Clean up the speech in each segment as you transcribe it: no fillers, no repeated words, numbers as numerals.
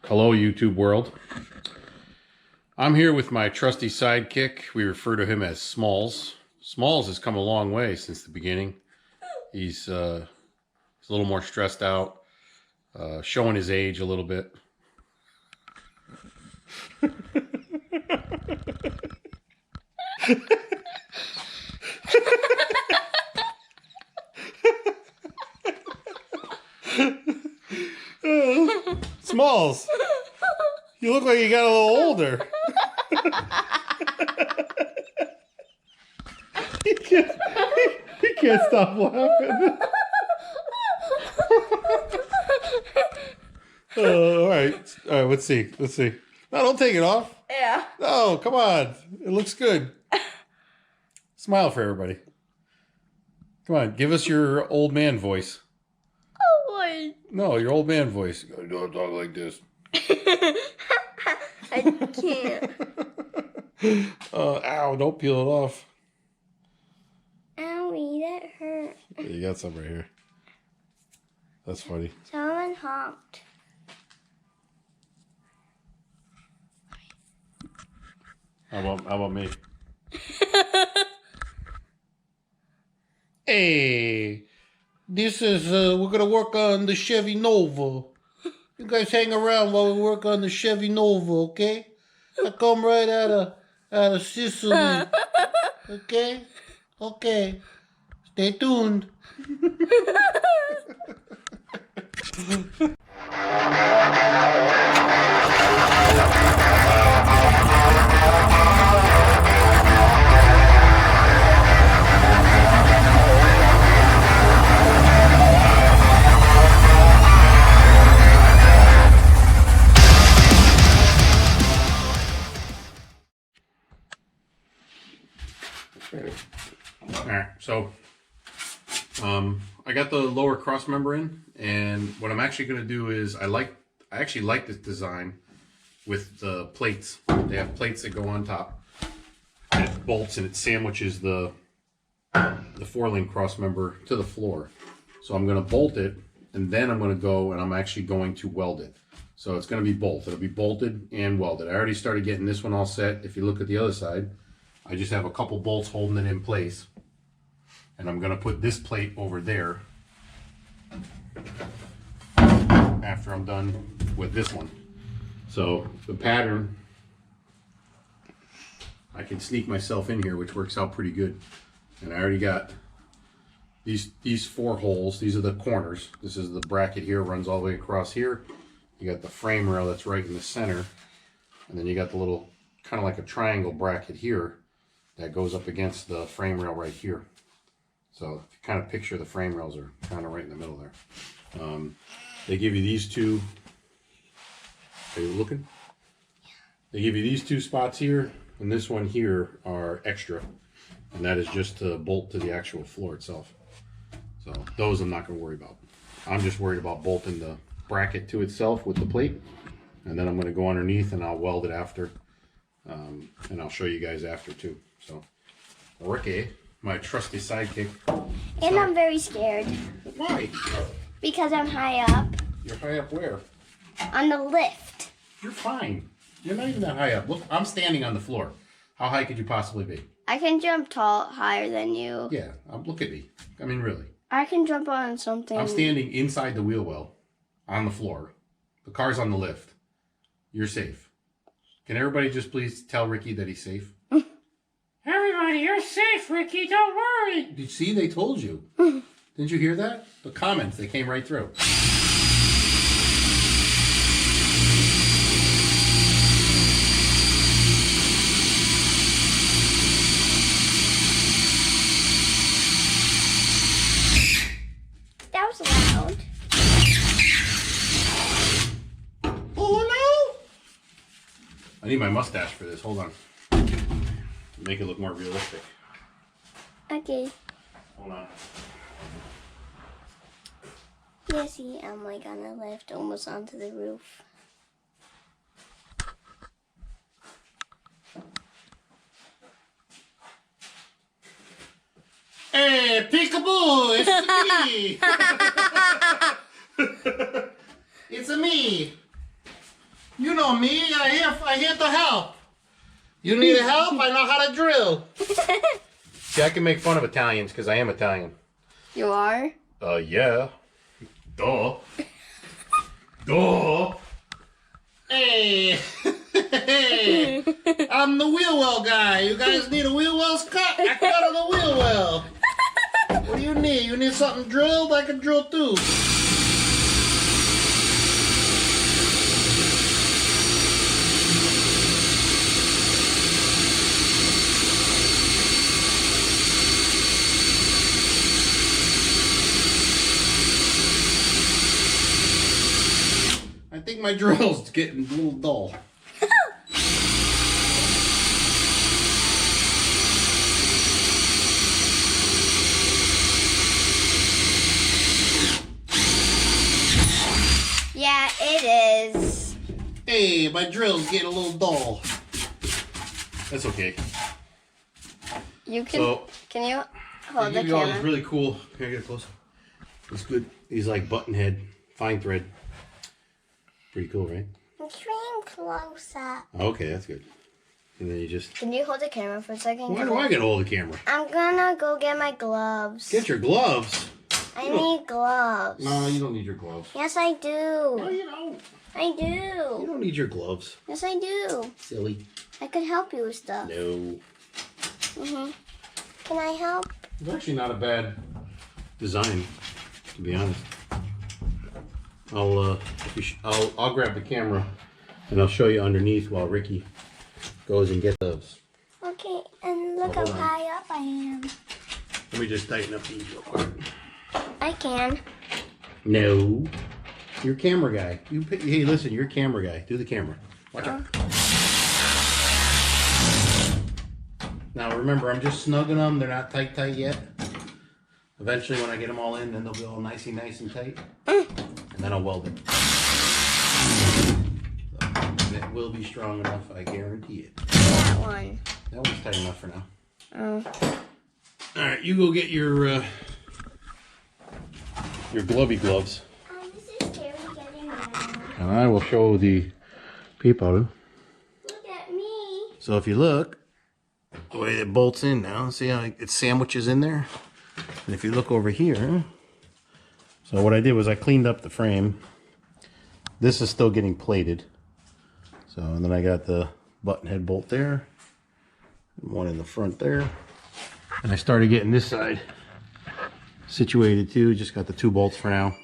Hello, YouTube world. I'm here with my trusty sidekick. We refer to him as Smalls. Smalls has come a long way since the beginning. He's a little more stressed out, showing his age a little bit. Smalls, you look like you got a little older. he can't stop laughing. All right, let's see. No, don't take it off. Yeah. No, come on. It looks good. Smile for everybody. Come on, give us your old man voice. Oh, No, your old man voice. You don't talk like this. I can't. Ow, don't peel it off. Owie, that hurt. You got some right here. That's funny. Someone honked. How about me? Hey, this is, we're going to work on the Chevy Nova. You guys hang around while we work on the Chevy Nova, okay? I come right out of Sicily. Okay? Okay. Stay tuned. Alright, so I got the lower cross member in, and what I'm actually going to do is I actually like this design with the plates. They have plates that go on top, and it bolts and it sandwiches the 4-link cross member to the floor. So I'm going to bolt it, and then I'm going to go and I'm actually going to weld it. So it's going to be both. It'll be bolted and welded. I already started getting this one all set. If you look at the other side, I just have a couple bolts holding it in place. And I'm going to put this plate over there after I'm done with this one. So the pattern, I can sneak myself in here, which works out pretty good. And I already got these 4 holes. These are the corners. This is the bracket here, runs all the way across here. You got the frame rail that's right in the center. And then you got the little, kind of like a triangle bracket here that goes up against the frame rail right here. So if you kind of picture the frame rails are kind of right in the middle there. They give you these two. Are you looking? They give you these 2 spots here, and this one here are extra. And that is just to bolt to the actual floor itself. So those I'm not going to worry about. I'm just worried about bolting the bracket to itself with the plate. And then I'm going to go underneath and I'll weld it after. And I'll show you guys after too. So Ricky, my trusty sidekick. And I'm very scared. Why? Because I'm high up. You're high up where? On the lift. You're fine. You're not even that high up. Look, I'm standing on the floor. How high could you possibly be? I can jump higher than you. Yeah, look at me. I mean, really. I can jump on something. I'm standing inside the wheel well, on the floor. The car's on the lift. You're safe. Can everybody just please tell Ricky that he's safe? Everybody, you're safe, Ricky. Don't worry. Did you see? They told you. Didn't you hear that? The comments, they came right through. That was loud. Oh, no. I need my mustache for this. Hold on. Make it look more realistic. Okay. Hold on. Yeah, see, I'm like on the lift, almost onto the roof. Hey, peekaboo! It's me! It's me! You know me. I here to help. You need help? I know how to drill. See, I can make fun of Italians because I am Italian. You are? Yeah. Duh. Duh. Hey. Hey. I'm the wheel well guy. You guys need a wheel wells cut? I cut on the wheel well. What do you need? You need something drilled? I can drill too. I think my drill's getting a little dull. Yeah, it is. Hey, my drill's getting a little dull. That's okay. You can. So, Can you hold the give you all this camera? really cool. Here, get it close. It's good. He's like button head, fine thread. Pretty cool, right? I'm trying close up. Okay, that's good. And then you just. Can you hold the camera for a second? Why do I get hold of the camera? I'm gonna go get my gloves. Get your gloves. I need gloves. No, you don't need your gloves. Yes, I No, do. you don't. I You do. don't need your gloves. Yes, I do. Silly. I could help you with stuff. No. Can I help? It's actually not a bad design, to be honest. I'll grab the camera and I'll show you underneath while Ricky goes and gets those. Okay, and look Oh, how hold on. high up I am. Let me just tighten up these real quick. I can. No. You're camera guy. Hey, listen, you're camera guy. Do the camera. Watch out. Now remember, I'm just snugging them. They're not tight yet. Eventually, when I get them all in, then they'll be all nice and tight. And then I'll weld it. So, it will be strong enough, I guarantee it. That one. That one's tight enough for now. Oh. All right, you go get your glovey gloves. This is Terry getting mad. And I will show the people. Look at me. So if you look, the way it bolts in now, see how it sandwiches in there? And if you look over here, so what I did was I cleaned up the frame. This is still getting plated. So, and then I got the button head bolt there, and one in the front there. And I started getting this side situated too, just got the 2 bolts for now.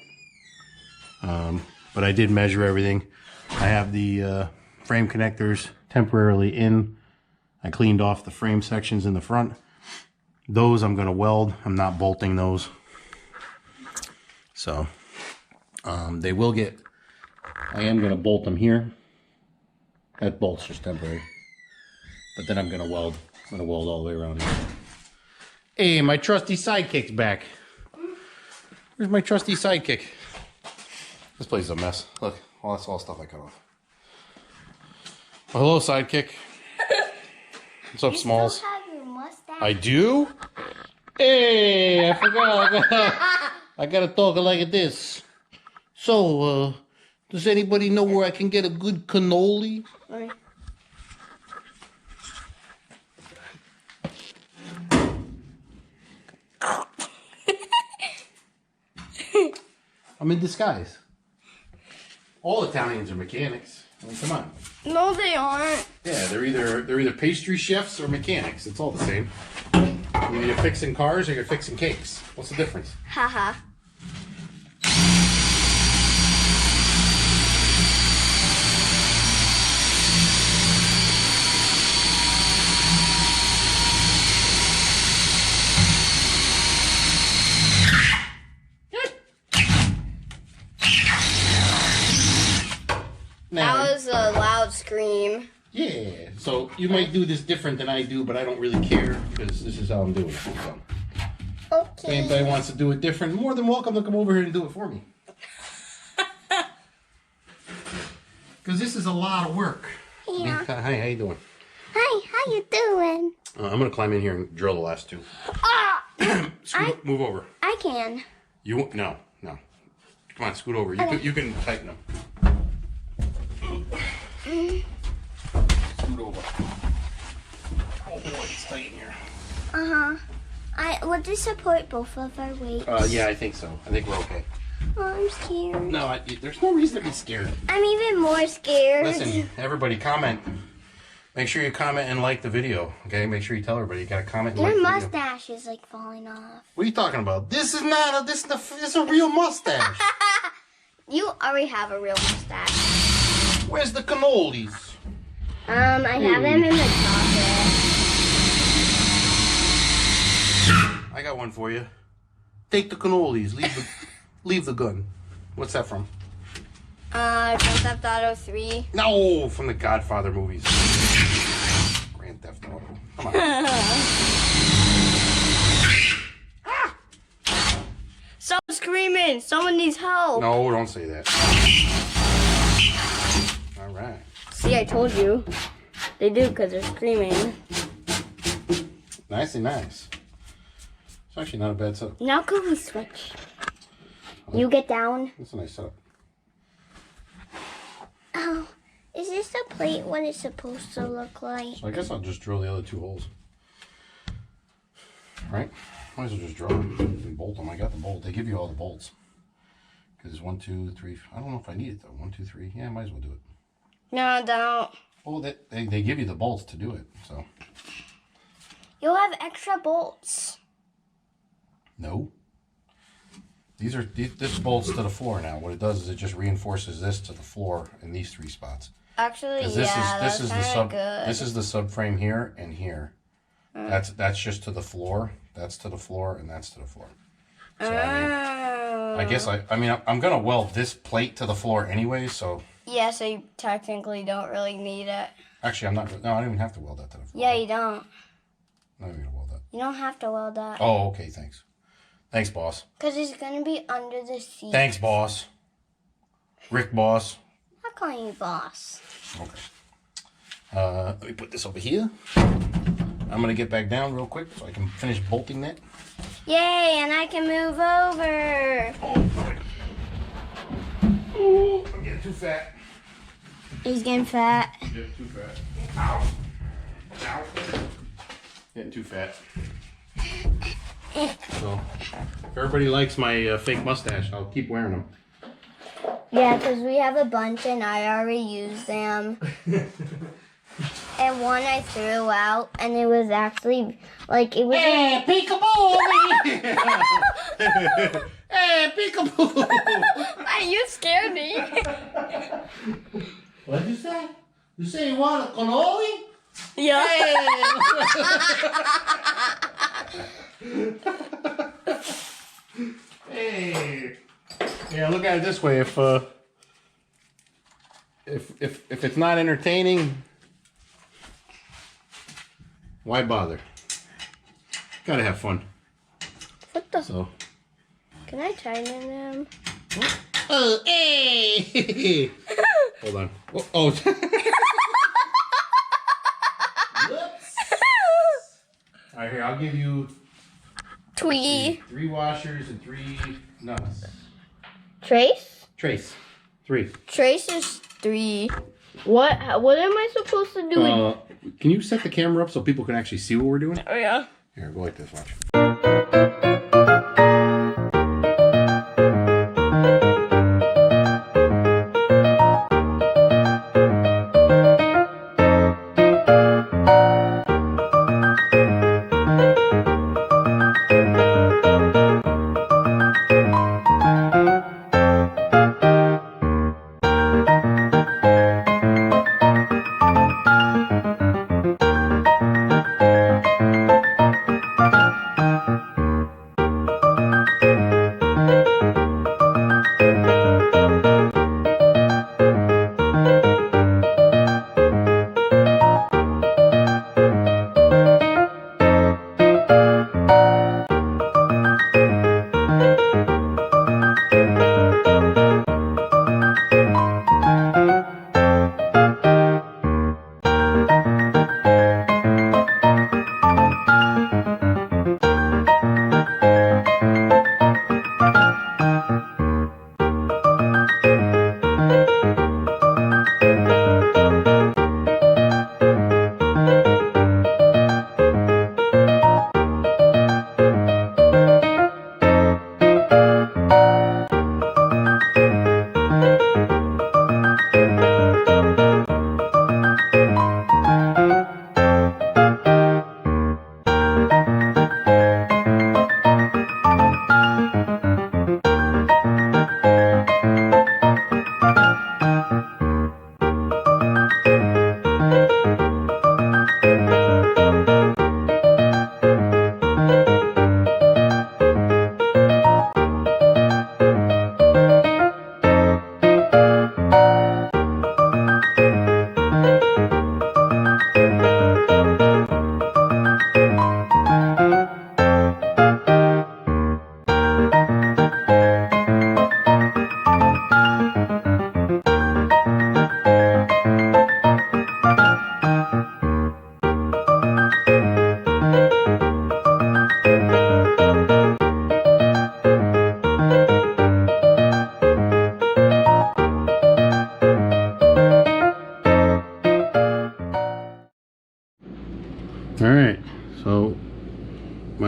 But I did measure everything. I have the frame connectors temporarily in. I cleaned off the frame sections in the front. Those I'm going to weld. I'm not bolting those. So they will get, I am going to bolt them here. That bolt's just temporary. But then I'm going to weld. I'm going to weld all the way around here. Hey, my trusty sidekick's back. Where's my trusty sidekick? This place is a mess. Look, well, that's all stuff I cut off. Well, hello, sidekick. What's up, Smalls? You have your mustache. I do? Hey, I forgot. I gotta talk like this. So, does anybody know where I can get a good cannoli? Okay. I'm in disguise. All Italians are mechanics. I mean, come on. No, they aren't. Yeah, they're either pastry chefs or mechanics. It's all the same. You're either fixing cars or you're fixing cakes. What's the difference? Haha. Now, That was a loud scream. yeah, so you might do this different than I do, but I don't really care because this is how I'm doing it. So. If Okay. anybody wants to do it different, more than welcome to come over here and do it for me. Because this is a lot of work. Yeah. Hi, how you doing? Hi, how you doing? I'm going to climb in here and drill the last 2. Ah! Move over. I can. You won't, no. Come on, scoot over. You can tighten them. it's tight in here. Would this support both of our weights? Yeah, I think so. I think we're okay. Oh, I'm scared. No, there's no reason to be scared. I'm even more scared. Listen, everybody comment. Make sure you comment and like the video, okay? Make sure you tell everybody you gotta comment and Your like the video. mustache is like falling off. What are you talking about? This is a real mustache. You already have a real mustache. Where's the cannolis? I have them in the closet. I got one for you. Take the cannolis. Leave the gun. What's that from? Grand Theft Auto 3. No, from the Godfather movies. Grand Theft Auto. Come on. Someone's screaming. Someone needs help. No, don't say that. All right. See, I told you. They do because they're screaming. Nicely nice. It's actually not a bad setup. Now can we switch? You get down. That's a nice setup. Oh, is this the plate what it's supposed to look like? So I guess I'll just drill the other 2 holes. Right? Might as well just drill them and bolt them. I got the bolt. They give you all the bolts. Because 1, 2, 3. I don't know if I need it though. 1, 2, 3. Yeah, I might as well do it. No, don't. Well, they give you the bolts to do it. So You'll have extra bolts. no. This bolts to the floor now. What it does is it just reinforces this to the floor in these 3 spots. Actually, This yeah, this is the sub. good. This is the subframe here and here. That's just to the floor. That's to the floor, and that's to the floor. So I guess I'm gonna weld this plate to the floor anyway. So Yeah, so you technically don't really need it. actually, I'm not. No, I don't even have to weld that to the floor. Yeah, you don't. I'm not even gonna weld that. You don't have to weld that. Oh, okay. Thanks. Thanks, boss. Because it's going to be under the seat. Thanks, boss. Rick, boss. I'll call you boss. Okay. Let me put this over here. I'm gonna get back down real quick so I can finish bolting that. Yay, and I can move over. Ooh, I'm getting too fat. He's getting fat. Getting too fat. Ow. Ow. Getting too fat. So, if everybody likes my fake mustache, I'll keep wearing them. Yeah, because we have a bunch and I already used them. And one I threw out, and it was actually, like, it was... Hey, peekaboo! Hey, peekaboo! You scared me. What did you say? You say you want a cannoli? Yeah. Hey. Yeah, look at it this way. If it's not entertaining, why bother? Gotta have fun. What the... So. Can I try them? Oh, hey! Hold on. Oh. Whoops. All right, here. I'll give you Twee. 3 washers and 3 nuts. Trace? Trace. 3. Trace is 3. What am I supposed to do with... Can you set the camera up so people can actually see what we're doing? Oh, yeah. Here, go like this. Watch.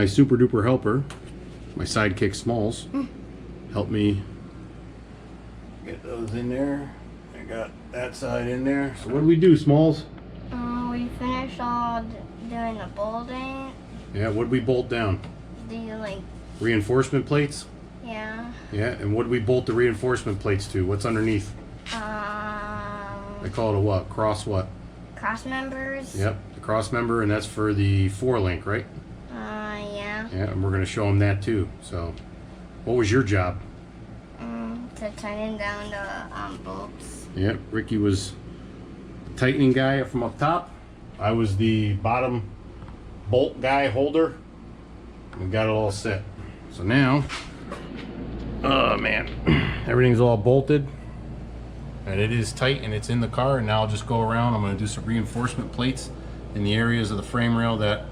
super duper helper, my sidekick Smalls, helped me get those in there. I got that side in there. So what do we do, Smalls? We finished all doing the bolting. Yeah, what did we bolt down? The Reinforcement plates? yeah. Yeah, and what do we bolt the reinforcement plates to? What's underneath? I call it a what? Cross what? Cross members. Yep, the cross member, and that's for the 4-link, right? Yeah. Yeah, and we're going to show them that too. So, what was your job? To tighten down the bolts. Yep, Ricky was the tightening guy from up top. I was the bottom bolt guy holder. We got it all set. So now, oh man, everything's all bolted. And it is tight and it's in the car. And now I'll just go around. I'm going to do some reinforcement plates in the areas of the frame rail that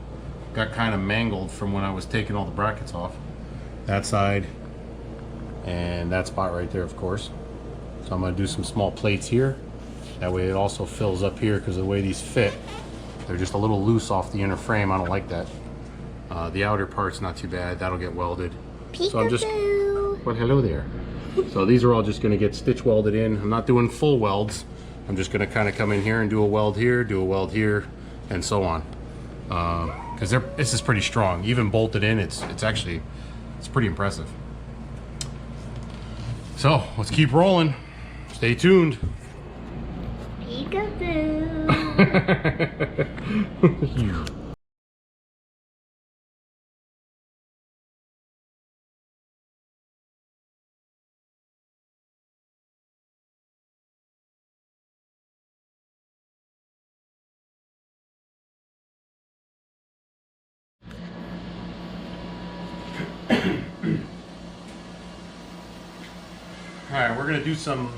got kind of mangled from when I was taking all the brackets off. That side and that spot right there, of course. So I'm going to do some small plates here. That way it also fills up here, because of the way these fit, they're just a little loose off the inner frame. I don't like that. The outer part's not too bad. That'll get welded. Peekaboo. So I'm just, well, hello there. So these are all just going to get stitch welded in. I'm not doing full welds. I'm just going to kind of come in here and do a weld here, do a weld here, and so on. Because this is pretty strong. Even bolted in, it's pretty impressive. So let's keep rolling. Stay tuned. Peekaboo. Alright, we're going to do some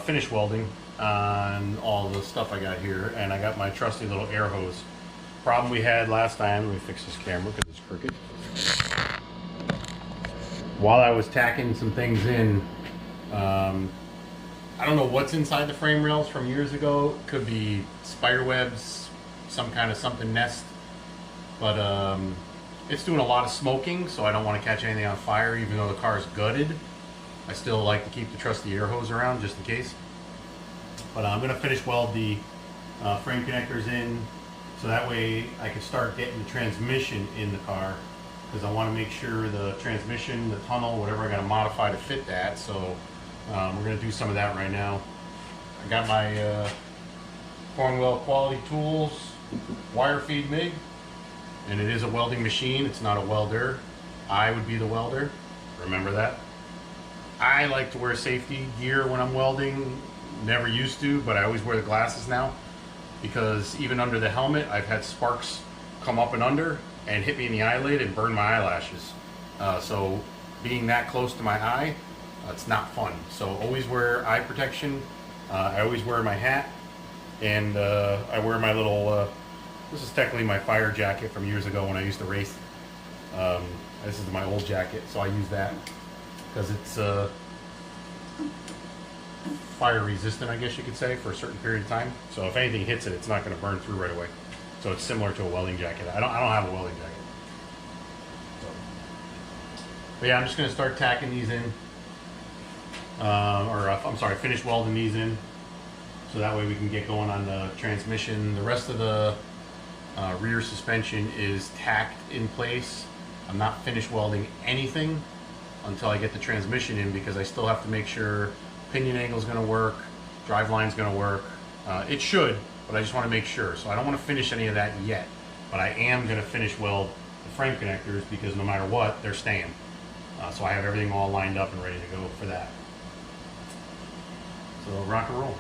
finish welding on all the stuff I got here, and I got my trusty little air hose. Problem we had last time, let me fix this camera because it's crooked. While I was tacking some things in, I don't know what's inside the frame rails from years ago. Could be spider webs, some kind of something nest, but it's doing a lot of smoking, so I don't want to catch anything on fire even though the car is gutted. I still like to keep the trusty air hose around just in case. But I'm going to finish weld the frame connectors in, so that way I can start getting the transmission in the car, because I want to make sure the transmission, the tunnel, whatever I got to modify to fit that. So we're going to do some of that right now. I got my Cornwell Quality Tools wire feed MIG, and it is a welding machine. It's not a welder. I would be the welder. Remember that. I like to wear safety gear when I'm welding. Never used to, but I always wear the glasses now, because even under the helmet I've had sparks come up and under and hit me in the eyelid and burn my eyelashes. So being that close to my eye, it's not fun. So always wear eye protection. I always wear my hat, and I wear my little, this is technically my fire jacket from years ago when I used to race. This is my old jacket, so I use that because it's fire resistant, I guess you could say, for a certain period of time. So if anything hits it, it's not going to burn through right away. So it's similar to a welding jacket. I don't have a welding jacket. So. But yeah, I'm just going to start tacking these in, I'm sorry, finish welding these in, so that way we can get going on the transmission. The rest of the rear suspension is tacked in place. I'm not finished welding anything until I get the transmission in, because I still have to make sure pinion angle is going to work, drive line is going to work. It should, but I just want to make sure. So I don't want to finish any of that yet, but I am going to finish weld the frame connectors, because no matter what, they're staying. So I have everything all lined up and ready to go for that. So rock and roll.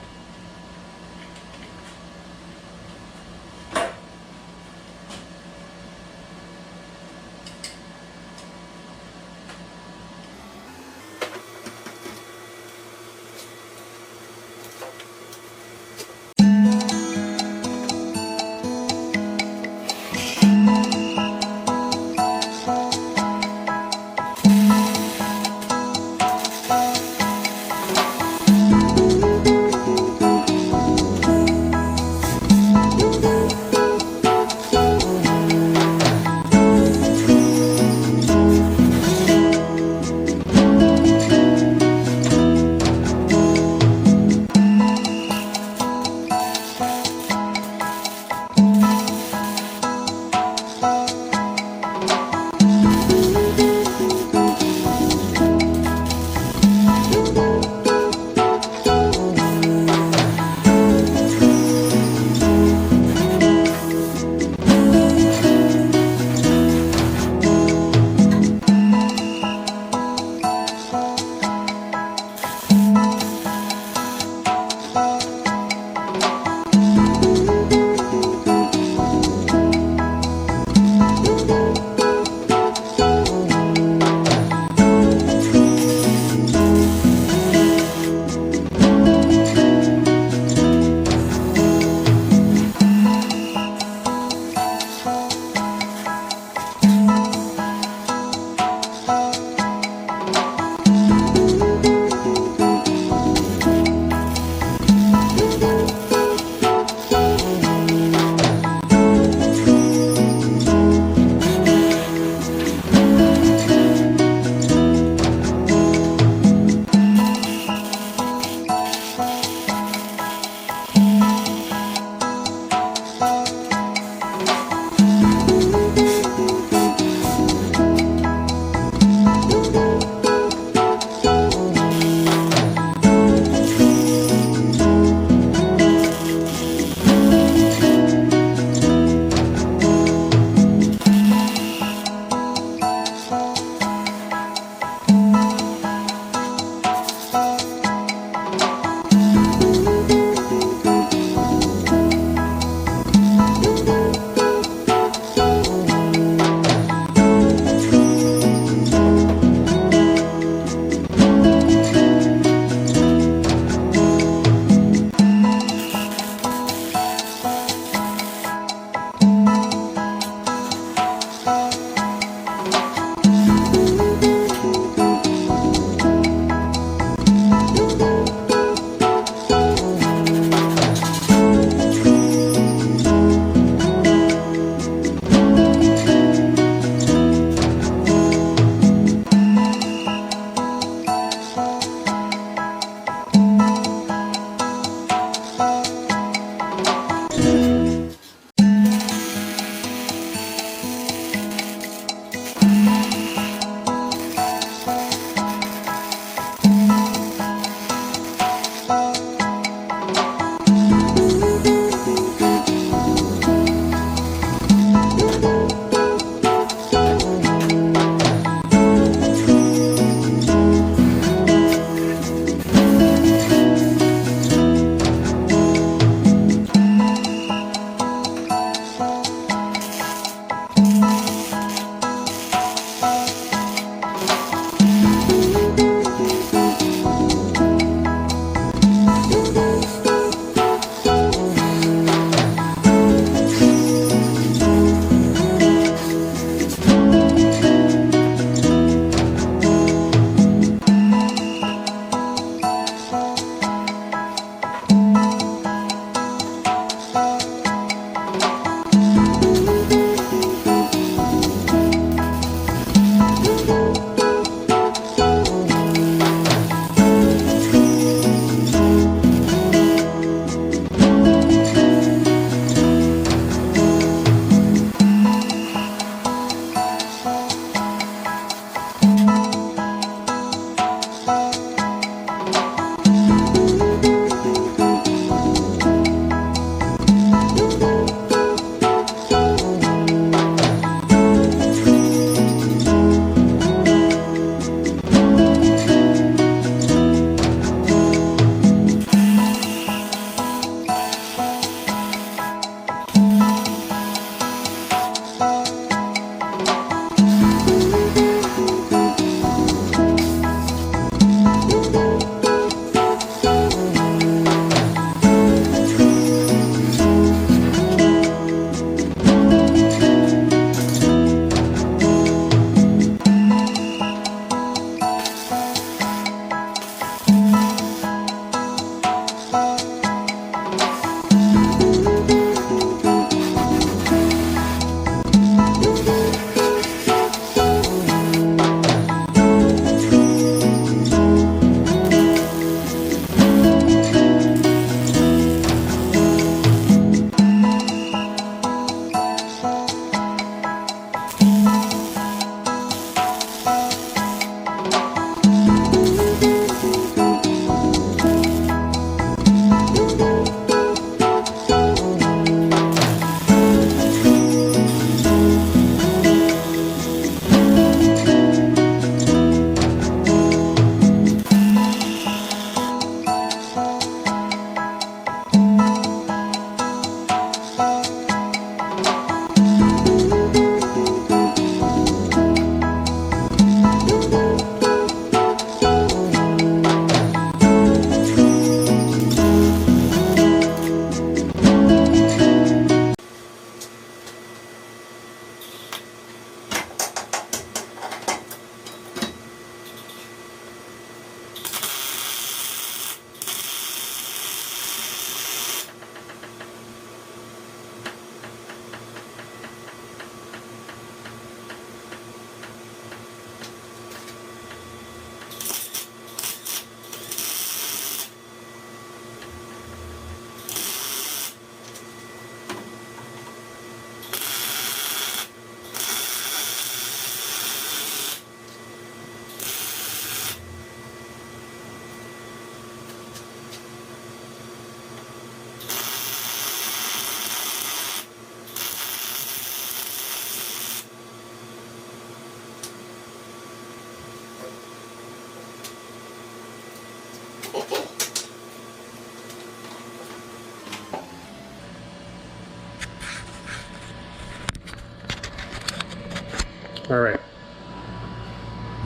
All right.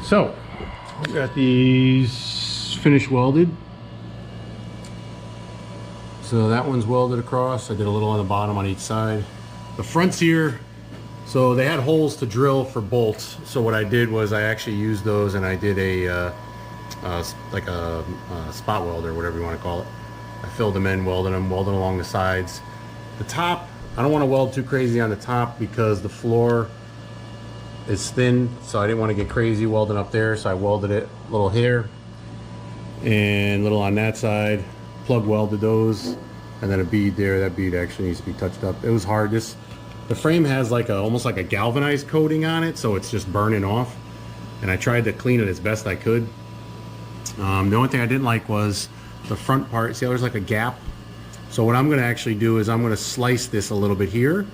So, we got these finished welded. So that one's welded across. I did a little on the bottom on each side. The fronts here, so they had holes to drill for bolts. So what I did was I actually used those and I did a spot weld or whatever you want to call it. I filled them in, welded along the sides. The top, I don't want to weld too crazy on the top because the floor is thin, so I didn't want to get crazy welding up there, so I welded it a little here and a little on that side, plug welded those, and then a bead there. That bead actually needs to be touched up. It was hard. The frame has like almost like a galvanized coating on it, so it's just burning off, and I tried to clean it as best I could. The only thing I didn't like was the front part. See how there's like a gap? So what I'm going to actually do is I'm going to slice this a little bit here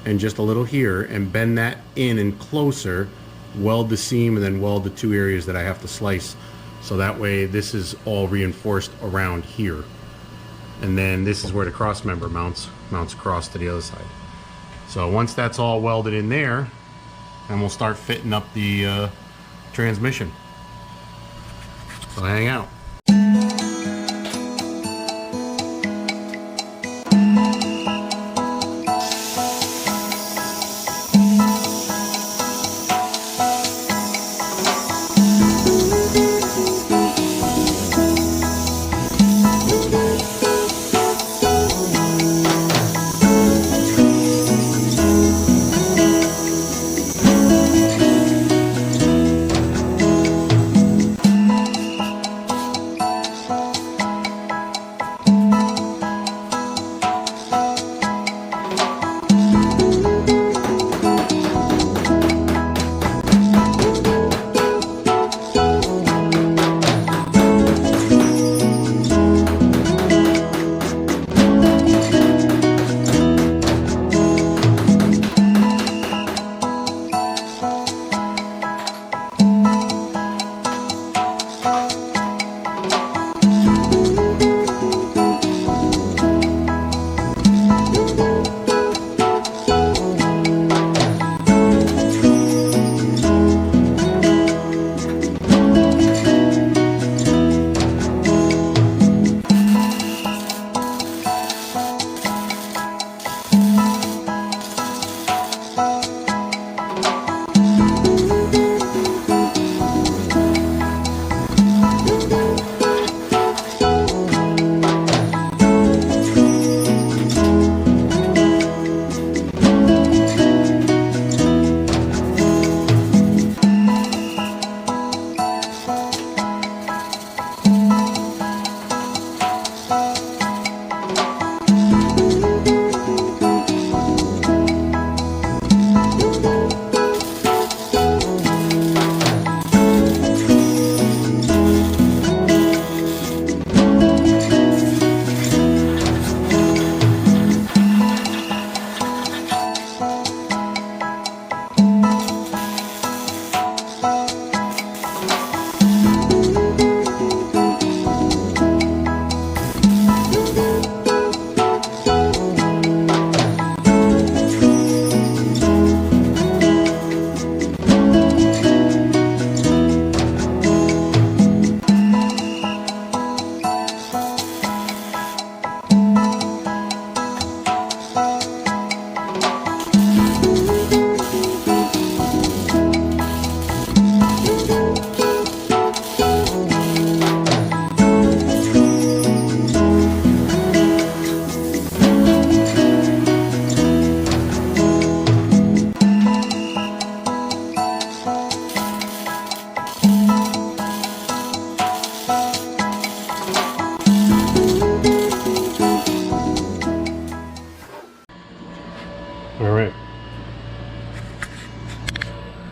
and just a little here and bend that in and closer, weld the seam, and then weld the two areas that I have to slice. So that way this is all reinforced around here. And then this is where the cross member mounts across to the other side. So once that's all welded in there, then we'll start fitting up the transmission. So hang out.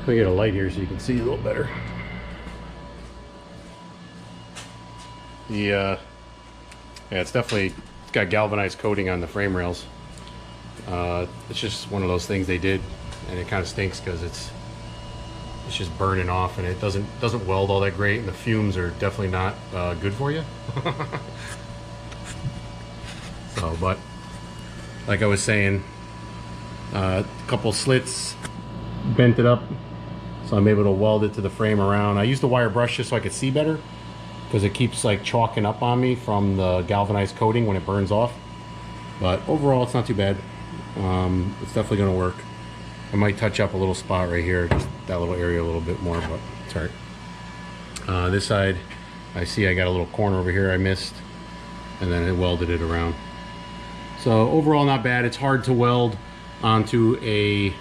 Let me get a light here so you can see a little better. Yeah, it's got galvanized coating on the frame rails. It's just one of those things they did, and it kind of stinks because it's just burning off, and it doesn't weld all that great, and the fumes are definitely not good for you. So, but like I was saying, a couple slits, bent it up So I'm able to weld it to the frame around. I use the wire brush just so I could see better, because it keeps like chalking up on me from the galvanized coating when it burns off. But overall, it's not too bad. It's definitely going to work. I might touch up a little spot right here, just that little area a little bit more, but it's all right. This side, I see I got a little corner over here I missed, and then it welded it around. So overall, not bad. It's hard to weld onto a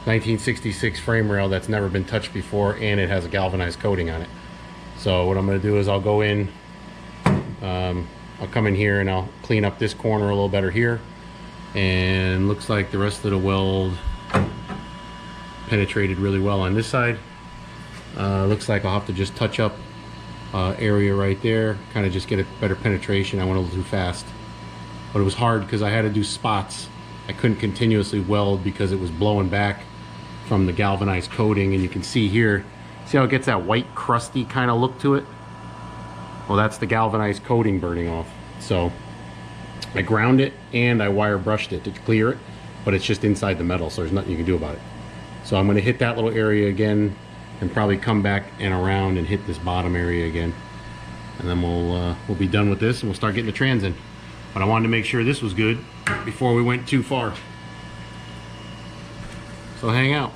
1966 frame rail that's never been touched before, and it has a galvanized coating on it. So what I'm going to do is I'll go in, I'll come in here and I'll clean up this corner a little better here, and looks like the rest of the weld penetrated really well on this side. Looks like I'll have to just touch up area right there, kind of just get a better penetration. I went a little too fast, but it was hard because I had to do spots. I couldn't continuously weld because it was blowing back from the galvanized coating, and you can see here, see how it gets that white crusty kind of look to it? Well, that's the galvanized coating burning off. So I ground it and I wire brushed it to clear it, but it's just inside the metal, so there's nothing you can do about it. So I'm going to hit that little area again and probably come back and around and hit this bottom area again, and then we'll be done with this and we'll start getting the trans in. But I wanted to make sure this was good before we went too far. So hang out.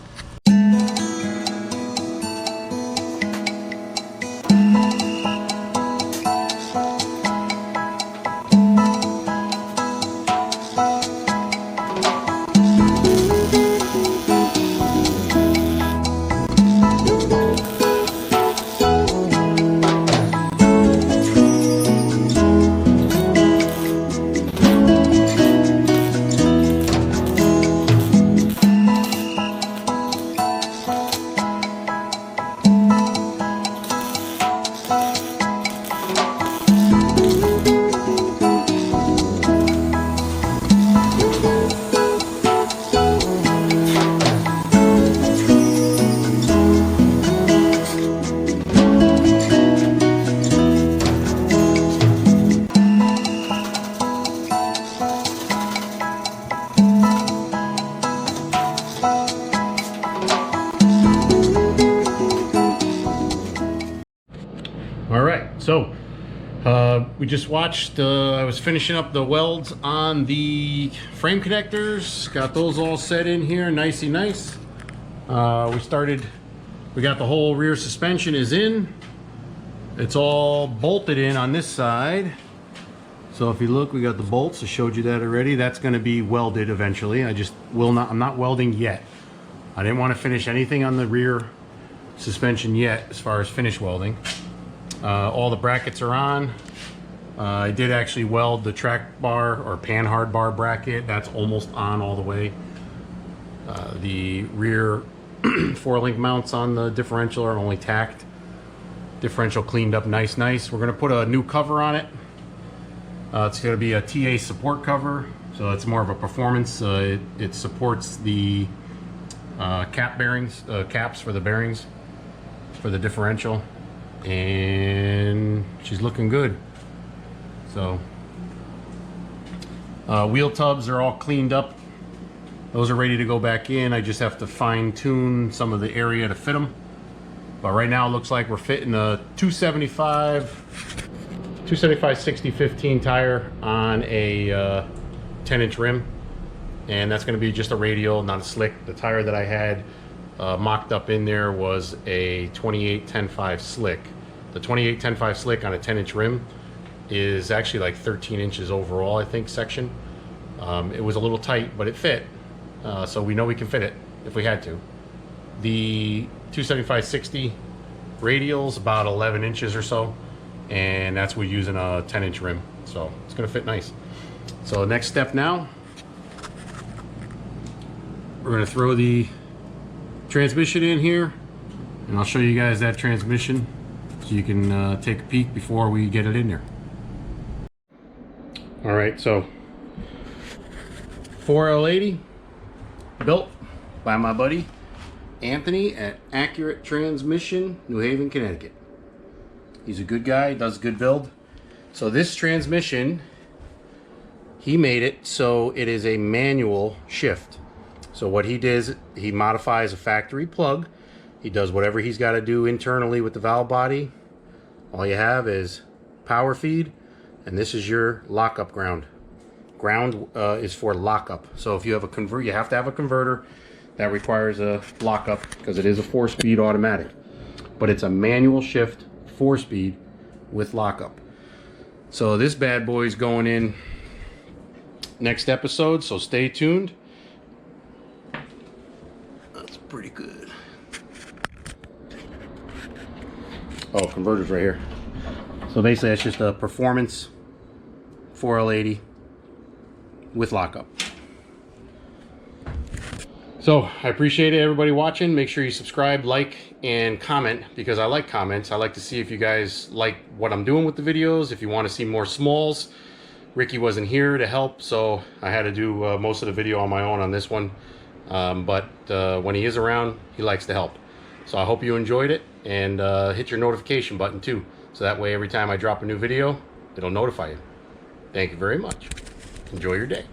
So we just watched, I was finishing up the welds on the frame connectors, got those all set in here, nicey nice. We got the whole rear suspension is in. It's all bolted in on this side. So if you look, we got the bolts, I showed you that already. That's gonna be welded eventually. I'm not welding yet. I didn't want to finish anything on the rear suspension yet as far as finish welding. All the brackets are on. I did actually weld the track bar or panhard bar bracket. That's almost on all the way. The rear 4-link mounts on the differential are only tacked. Differential cleaned up nice. We're going to put a new cover on it. It's going to be a TA support cover, so it's more of a performance. It supports the cap bearings, caps for the bearings for the differential, and she's looking good. So wheel tubs are all cleaned up. Those are ready to go back in. I just have to fine tune some of the area to fit them. But right now it looks like we're fitting a 275 60/15 tire on a 10-inch rim, and that's going to be just a radial, not a slick. The tire that I had mocked up in there was a 28-10-5 slick. The 28-10-5 slick on a 10-inch rim is actually like 13 inches overall, I think, section. It was a little tight, but it fit, so we know we can fit it if we had to. The 275/60 radial's about 11 inches or so, and that's we're using a 10-inch rim, so it's gonna fit nice. So next step now, we're gonna throw the transmission in here, and I'll show you guys that transmission so you can take a peek before we get it in there. All right, so 4L80 built by my buddy Anthony at Accurate Transmission, New Haven, Connecticut. He's a good guy, does good build. So this transmission, he made it so it is a manual shift. So what he did is he modifies a factory plug He does whatever he's got to do internally with the valve body. All you have is power feed, and this is your lockup ground. Ground is for lockup. So if you have a convert, you have to have a converter that requires a lockup because it is a 4-speed automatic. But it's a manual shift 4-speed with lockup. So this bad boy is going in next episode, so stay tuned. That's pretty good. Oh, converter's right here. So basically that's just a performance 4L80 with lockup. So I appreciate it, everybody watching. Make sure you subscribe, like, and comment, because I like comments. I like to see if you guys like what I'm doing with the videos, if you want to see more smalls. Ricky wasn't here to help, so I had to do most of the video on my own on this one. But when he is around, he likes to help. So I hope you enjoyed it, and hit your notification button too, so that way every time I drop a new video, it'll notify you. Thank you very much. Enjoy your day.